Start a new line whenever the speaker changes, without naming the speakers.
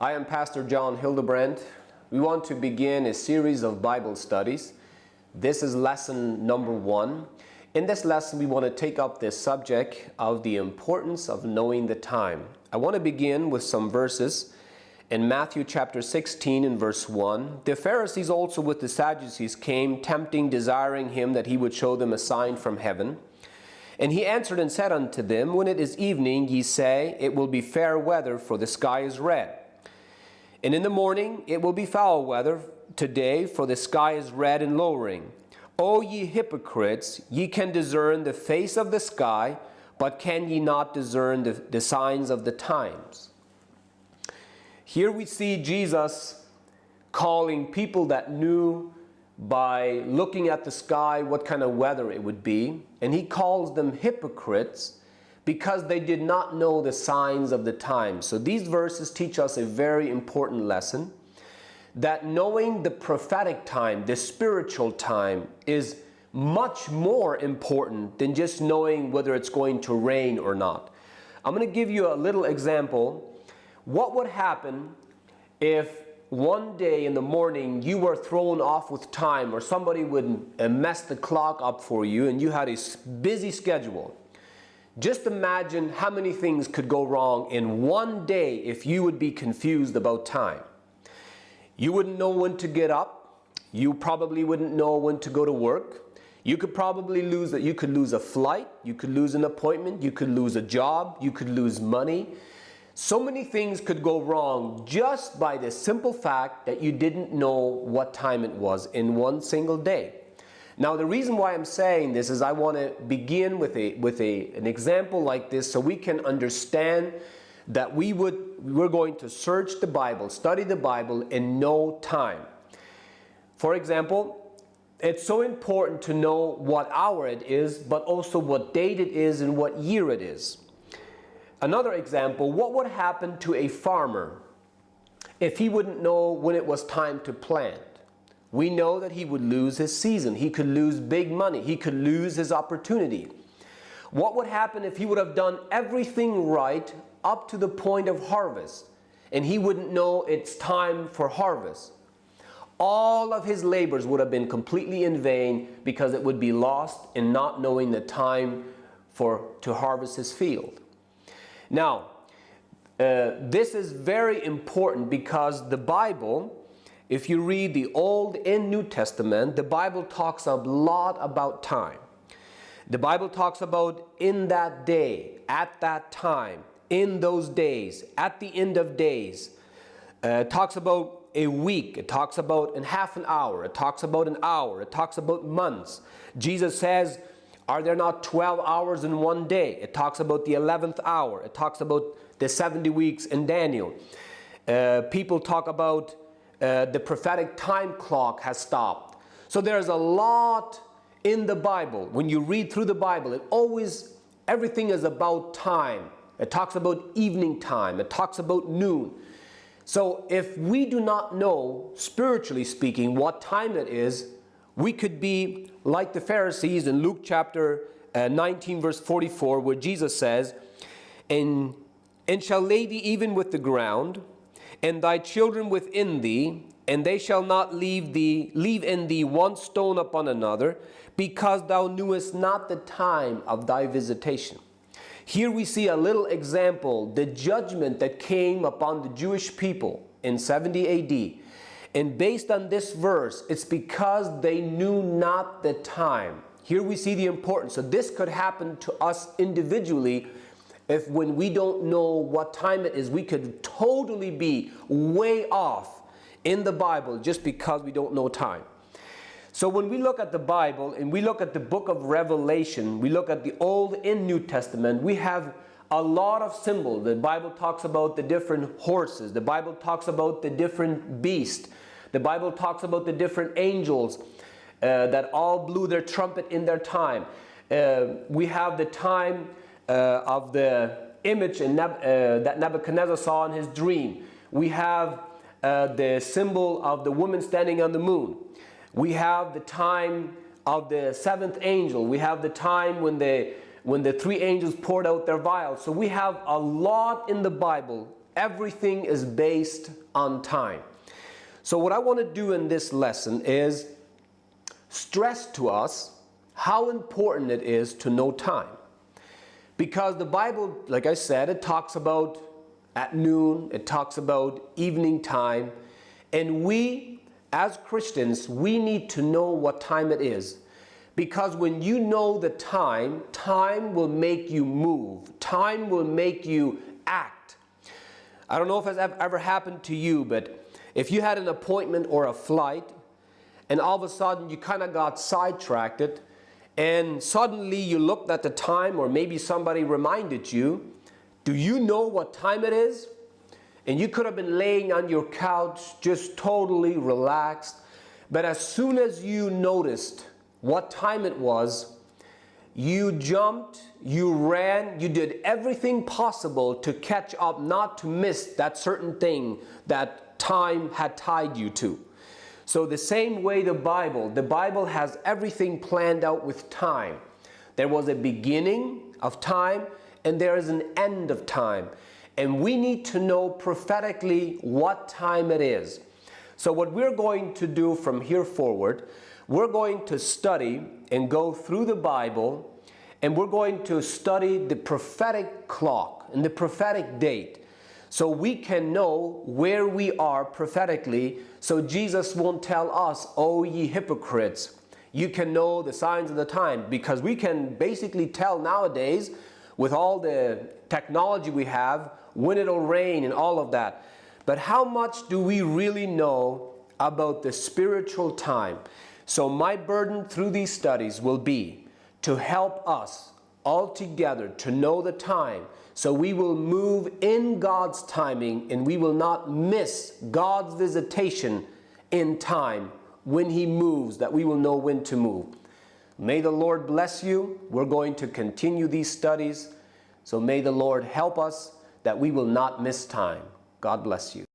I am Pastor John Hildebrandt. We want to begin a series of Bible studies. This is lesson number 1. In this lesson, we want to take up this subject of the importance of knowing the time. I want to begin with some verses in Matthew chapter 16 and verse 1. The Pharisees also with the Sadducees came, tempting, desiring him that he would show them a sign from heaven. And he answered and said unto them, When it is evening, ye say, It will be fair weather, for the sky is red. And in the morning it will be foul weather today, for the sky is red and lowering. O ye hypocrites, ye can discern the face of the sky, but can ye not discern the signs of the times? Here we see Jesus calling people that knew by looking at the sky what kind of weather it would be. And he calls them hypocrites because they did not know the signs of the times. So these verses teach us a very important lesson, that knowing the prophetic time, the spiritual time, is much more important than just knowing whether it's going to rain or not. I'm going to give you a little example. What would happen if one day in the morning you were thrown off with time, or somebody would mess the clock up for you and you had a busy schedule? Just imagine how many things could go wrong in one day if you would be confused about time. You wouldn't know when to get up. You probably wouldn't know when to go to work. You could probably lose a flight. You could lose an appointment. You could lose a job. You could lose money. So many things could go wrong just by the simple fact that you didn't know what time it was in one single day. Now, the reason why I'm saying this is I want to begin with an example like this so we can understand that we're going to search the Bible, study the Bible, and know time. For example, it's so important to know what hour it is, but also what date it is and what year it is. Another example, what would happen to a farmer if he wouldn't know when it was time to plant? We know that he would lose his season. He could lose big money. He could lose his opportunity. What would happen if he would have done everything right up to the point of harvest and he wouldn't know it's time for harvest? All of his labors would have been completely in vain because it would be lost in not knowing the time to harvest his field. Now, this is very important because the Bible, if you read the Old and New Testament, the Bible talks a lot about time. The Bible talks about in that day, at that time, in those days, at the end of days. It talks about a week. It talks about in half an hour. It talks about an hour. It talks about months. Jesus says, are there not 12 hours in one day? It talks about the 11th hour. It talks about the 70 weeks in Daniel. People talk about the prophetic time clock has stopped. So there's a lot in the Bible. When you read through the Bible, everything is about time. It talks about evening time. It talks about noon. So if we do not know, spiritually speaking, what time it is, we could be like the Pharisees in Luke chapter 19 verse 44, where Jesus says, and shall lay thee even with the ground, and thy children within thee, and they shall not leave in thee one stone upon another, because thou knewest not the time of thy visitation. Here we see a little example, the judgment that came upon the Jewish people in 70 AD. And based on this verse, it's because they knew not the time. Here we see the importance. So this could happen to us individually. If when we don't know what time it is, we could totally be way off in the Bible just because we don't know time. So when we look at the Bible and we look at the book of Revelation, we look at the Old and New Testament, we have a lot of symbols. The Bible talks about the different horses. The Bible talks about the different beasts. The Bible talks about the different angels that all blew their trumpet in their time. We have the time of the image that Nebuchadnezzar saw in his dream. We have the symbol of the woman standing on the moon. We have the time of the seventh angel. We have the time when the three angels poured out their vials. So we have a lot in the Bible Everything is based on time. So what I want to do in this lesson is stress to us how important it is to know time. Because the Bible, like I said, it talks about at noon, it talks about evening time, and we, as Christians, we need to know what time it is. Because when you know the time, time will make you move. Time will make you act. I don't know if it's ever happened to you, but if you had an appointment or a flight, and all of a sudden you kind of got sidetracked, and suddenly you looked at the time, or maybe somebody reminded you, do you know what time it is? And you could have been laying on your couch just totally relaxed, but as soon as you noticed what time it was, you jumped, you ran, you did everything possible to catch up, not to miss that certain thing that time had tied you to. So the same way the Bible has everything planned out with time. There was a beginning of time and there is an end of time. And we need to know prophetically what time it is. So what we're going to do from here forward, we're going to study and go through the Bible, and we're going to study the prophetic clock and the prophetic date, so we can know where we are prophetically, so Jesus won't tell us, "Oh, ye hypocrites, you can know the signs of the time," because we can basically tell nowadays with all the technology we have when it'll rain and all of that. But how much do we really know about the spiritual time? So my burden through these studies will be to help us all together to know the time, so we will move in God's timing and we will not miss God's visitation in time when He moves, that we will know when to move. May the Lord bless you. We're going to continue these studies, so may the Lord help us that we will not miss time. God bless you.